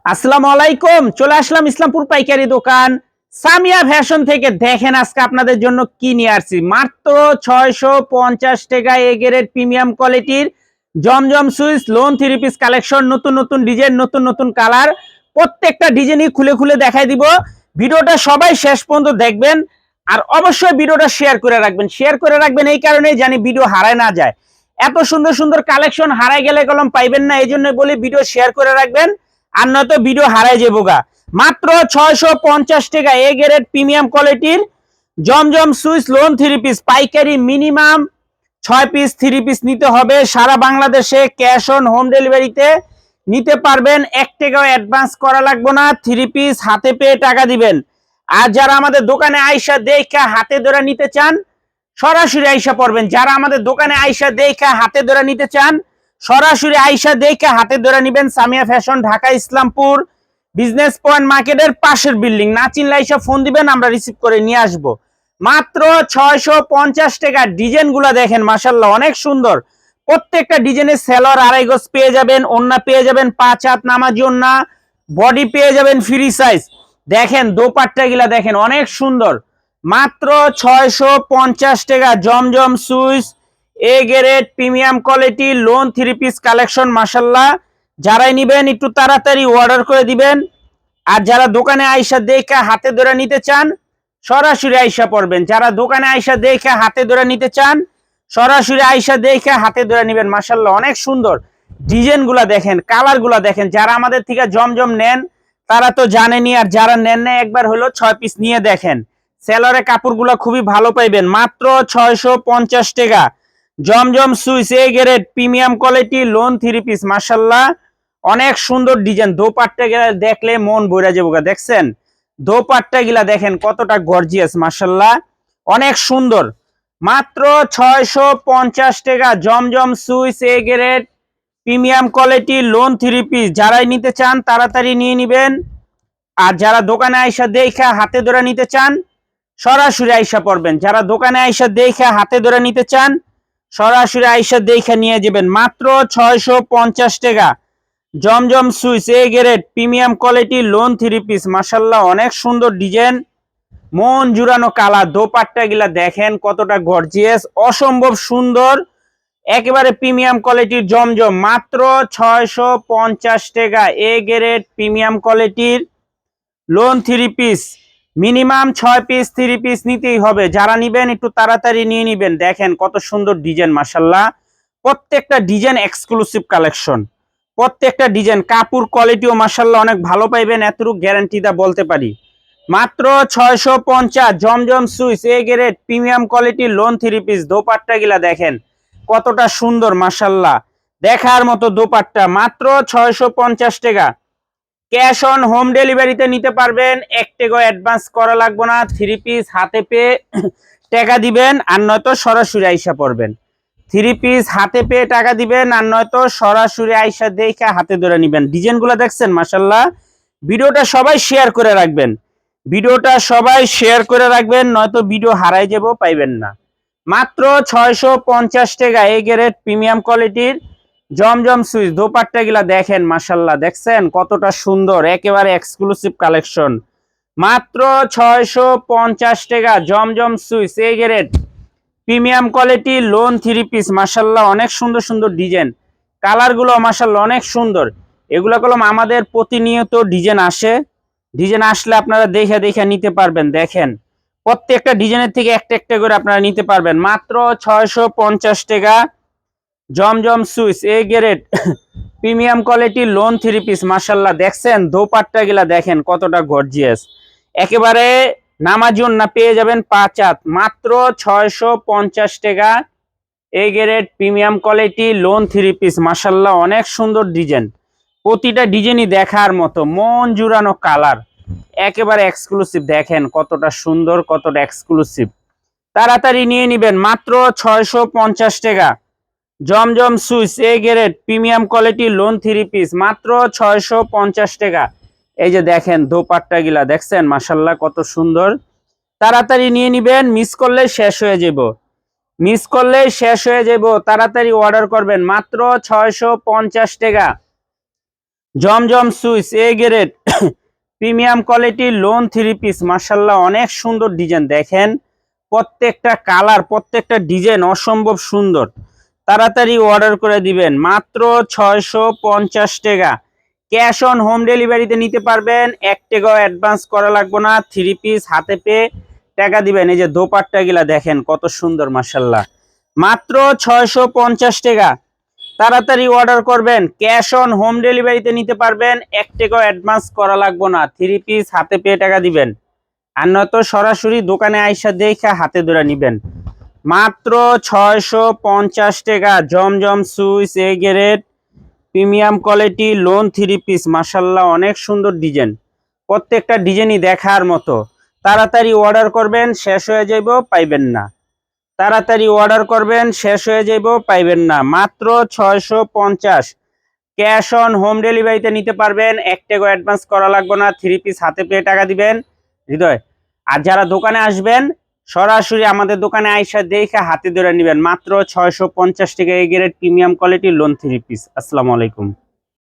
আসসালামু আলাইকুম। চলে আসলাম ইসলামপুর পাইকারি দোকান সামিয়া ফ্যাশন থেকে। দেখেন আজকে আপনাদের জন্য কি নিয়ে আসছি। মাত্র 650 টাকা এ গ্রেড প্রিমিয়াম কোয়ালিটির Zamzam Swiss lawn three piece collection, নতুন নতুন ডিজাইন, নতুন নতুন কালার। প্রত্যেকটা ডিজাইনই খুলে খুলে দেখাই দিব। ভিডিওটা সবাই শেষ পর্যন্ত দেখবেন আর অবশ্যই ভিডিওটা শেয়ার করে রাখবেন। শেয়ার করে রাখবেন এই কারণেই জানি ভিডিও হারায় না যায়। এত সুন্দর সুন্দর কালেকশন হারাই গেলে কলম পাইবেন না, এই জন্য বলি ভিডিও শেয়ার করে রাখবেন, আর নয়তো ভিডিও হারাই যাবো গা। মাত্র 650 টাকা এ গ্রেড প্রিমিয়াম কোয়ালিটির Zamzam Swiss lawn three piece পাইকারি। মিনিমাম 6 পিস থ্রি পিস নিতে হবে। সারা বাংলাদেশে ক্যাশ অন হোম ডেলিভারিতে নিতে পারবেন। 1 টাকাও অ্যাডভান্স করা লাগবে না। থ্রি পিস হাতে পেয়ে টাকা দিবেন। আর যারা আমাদের দোকানে আইসা দেখা হাতে ধরে নিতে চান, সরাসরি আইসা পড়বেন। যারা আমাদের দোকানে আইসা দেখা হাতে ধরে নিতে চান, সরাসরি আইসা দেখে হাতে ধরে নিবেন। Samia fashion, Dhaka Islampur business point মার্কেটের পাশের বিল্ডিং। না চিনলে আইসা ফোন দিবেন, আমরা রিসিভ করে নিয়ে আসবো। মাত্র 650 টাকা। ডিজাইন গুলা দেখেন মাশাআল্লাহ অনেক সুন্দর। প্রত্যেকটা ডিজাইনের সেলর আড়াই গজ পেয়ে যাবেন, ওন্না পেয়ে যাবেন 5 হাত নামাজি ওন্না, বডি পেয়ে যাবেন ফ্রি সাইজ। দেখেন দোপাট্টা গুলা দেখেন অনেক সুন্দর। মাত্র 650 টাকা Zamzam Swiss A grade premium quality lawn three piece collection. মাশাআল্লাহ, যারাই নিবেন একটু তাড়াতাড়ি অর্ডার করে দিবেন। আর যারা দোকানে আইসা দেখে হাতে ধরে নিতে চান, সরাসরি আইসা পড়বেন। যারা দোকানে আইসা দেখে হাতে ধরে নিতে চান, সরাসরি আইসা দেখে হাতে ধরে নিবেন। মাশাআল্লাহ অনেক সুন্দর। ডিজাইন গুলা দেখেন, কালার গুলা দেখেন। যারা আমাদের থেকে জমজম নেন তারা তো জানেনই, আর যারা নেন না একবার হলো 6 পিস নিয়ে দেখেন। সেলরে কাপড়গুলো খুবই ভালো পাইবেন। মাত্র 650 টাকা Zamzam Swiss A grade premium quality lawn three piece. মাশাআল্লাহ অনেক সুন্দর ডিজাইন। দোপাট্টা গিলা দেখলে মন ভরে যাবে। দেখছেন দোপাট্টা গিলা দেখেন কতটা গর্জিয়াস। মাশাআল্লাহ অনেক সুন্দর। মাত্র 650 টাকা Zamzam Swiss A grade premium quality lawn three piece. যারাই নিতে চান তাড়াতাড়ি নিয়ে নিবেন। আর যারা দোকানে আইসা দেখা হাতে ধরে নিতে চান, সরাসরি আইসা পড়বেন। যারা দোকানে আইসা দেখা হাতে ধরে নিতে চান, সরাসরি আইসা দেখে নিয়ে যাবেন। মাত্র 650 টাকা Zamzam Swiss A grade premium quality lawn three piece. মাশাআল্লাহ অনেক সুন্দর ডিজাইন, মন জুড়ানো কালার। দোপাট্টা গিলা দেখেন কতটা গর্জিয়াস, অসম্ভব সুন্দর, একেবারে প্রিমিয়াম কোয়ালিটির জমজম। মাত্র 650 টাকা এ গ্রেড প্রিমিয়াম কোয়ালিটির loan three piece. Minimum 6 piece three piece নিতেই হবে। যারা নিবেন একটু তাড়াতাড়ি নিয়ে নিবেন। দেখেন কত সুন্দর ডিজাইন। মাশাআল্লাহ প্রত্যেকটা ডিজাইন এক্সক্লুসিভ কালেকশন। প্রত্যেকটা ডিজাইন কাপড় কোয়ালিটিও মাশাআল্লাহ অনেক ভালো পাইবেন, এতটুকু গ্যারান্টি দা বলতে পারি। মাত্র 650 Zamzam Swiss A grade premium quality lawn three piece. Dupatta গিলা দেখেন কতটা সুন্দর। মাশাআল্লাহ দেখার মতো দোপাট্টা। মাত্র 650 টাকা। ক্যাশ অন হোম ডেলিভারিতে নিতে পারবেন। 1 টাকাও অ্যাডভান্স করা লাগবে না। থ্রি পিস হাতে পেয়ে টাকা দিবেন, আর নয়তো সরাসরি আইসা পড়বেন। থ্রি পিস হাতে পেয়ে টাকা দিবেন, আর নয়তো সরাসরি আইসা দেখে হাতে ধরে নিবেন। ডিজাইনগুলো দেখছেন মাশাআল্লাহ। ভিডিওটা সবাই শেয়ার করে রাখবেন। ভিডিওটা সবাই শেয়ার করে রাখবেন, নয়তো ভিডিও হারাই যাব, পাইবেন না। মাত্র 650 টাকা এই গ্রেড প্রিমিয়াম কোয়ালিটির জমজম সুইচ। দোপাট্টা গুলা দেখেন মাশাআল্লাহ, দেখছেন কতটা সুন্দর, একেবারে এক্সক্লুসিভ কালেকশন। মাত্র 650 টাকা জমজম সুইচ এই grade premium quality lawn three piece. মাশাআল্লাহ অনেক সুন্দর সুন্দর ডিজাইন, কালার গুলো মাশাআল্লাহ অনেক সুন্দর। এগুলা কলম আমাদের প্রতিনিয়ত ডিজাইন আসে। ডিজাইন আসলে আপনারা দেখে দেখে নিতে পারবেন। দেখেন প্রত্যেকটা ডিজাইনের থেকে একটা একটা করে আপনারা নিতে পারবেন। মাত্র 650 টাকা Zamzam Swiss A grade premium quality lawn three piece. মাশাআল্লাহ দেখছেন দোপাট্টা গুলা দেখেন কতটা গর্জিয়াস, একেবারে নামাজুন না পেয়ে যাবেন 5 হাত। মাত্র 650 টাকা এ grade premium quality lawn three piece. মাশাআল্লাহ অনেক সুন্দর ডিজাইন, প্রতিটা ডিজাইনই দেখার মতো, মন জুড়ানো কালার, একেবারে এক্সক্লুসিভ। দেখেন কতটা সুন্দর, কতটা এক্সক্লুসিভ। তাড়াতাড়ি নিয়ে নিবেন। মাত্র 650 টাকা Zamzam Swiss A grade premium quality lawn three piece. মাত্র 650 টাকা। এই যে দেখেন দোপাট্টা গিলা দেখছেন মাশাআল্লাহ কত সুন্দর। তাড়াতাড়ি নিয়ে নিবেন, মিস করলে শেষ হয়ে যাব, মিস করলে শেষ হয়ে যাব। তাড়াতাড়ি অর্ডার করবেন। মাত্র 650 টাকা Zamzam Swiss A grade premium কোয়ালিটির লোন 3 পিস, মাশাআল্লাহ অনেক সুন্দর ডিজাইন। দেখেন প্রত্যেকটা কালার, প্রত্যেকটা ডিজাইন অসম্ভব সুন্দর। তাড়াতাড়ি অর্ডার করে দিবেন, মাত্র 650 টাকা। ক্যাশ অন হোম ডেলিভারিতে নিতে পারবেন, 1 টাকাও অ্যাডভান্স করা লাগবে না। 3 পিস হাতে পেয়ে টাকা দিবেন। এই যে দোপাট্টা গুলা দেখেন কত সুন্দর, মাশাআল্লাহ মাত্র 650 টাকা। তাড়াতাড়ি অর্ডার করবেন, ক্যাশ অন হোম ডেলিভারিতে নিতে পারবেন, 1 টাকাও অ্যাডভান্স করা লাগবে না। 3 পিস হাতে পেয়ে টাকা দিবেন, আর নয়তো সরাসরি দোকানে আইসা দেখে হাতে ধরে নিবেন। মাত্র 650 টাকা। Zamzam Swiss A grade premium quality lawn 3 piece, মাশাআল্লাহ অনেক সুন্দর ডিজাইন, প্রত্যেকটা ডিজাইনই দেখার মতো। তাড়াতাড়ি অর্ডার করবেন, শেষ হয়ে যাইব পাইবেন না। তাড়াতাড়ি অর্ডার করবেন, শেষ হয়ে যাইব পাইবেন না। মাত্র 650। ক্যাশ অন হোম ডেলিভারিতে নিতে পারবেন, 1 টাকা অ্যাডভান্স করা লাগবে না। 3 পিস হাতে পেয়ে টাকা দিবেন হৃদয়। আর যারা দোকানে আসবেন সরাসরি আমাদের দোকানে আইসা দেখে হাতে ধরে নেবেন। মাত্র 650 টাকা এই grade premium quality lawn 3 piece. আসসালামু আলাইকুম।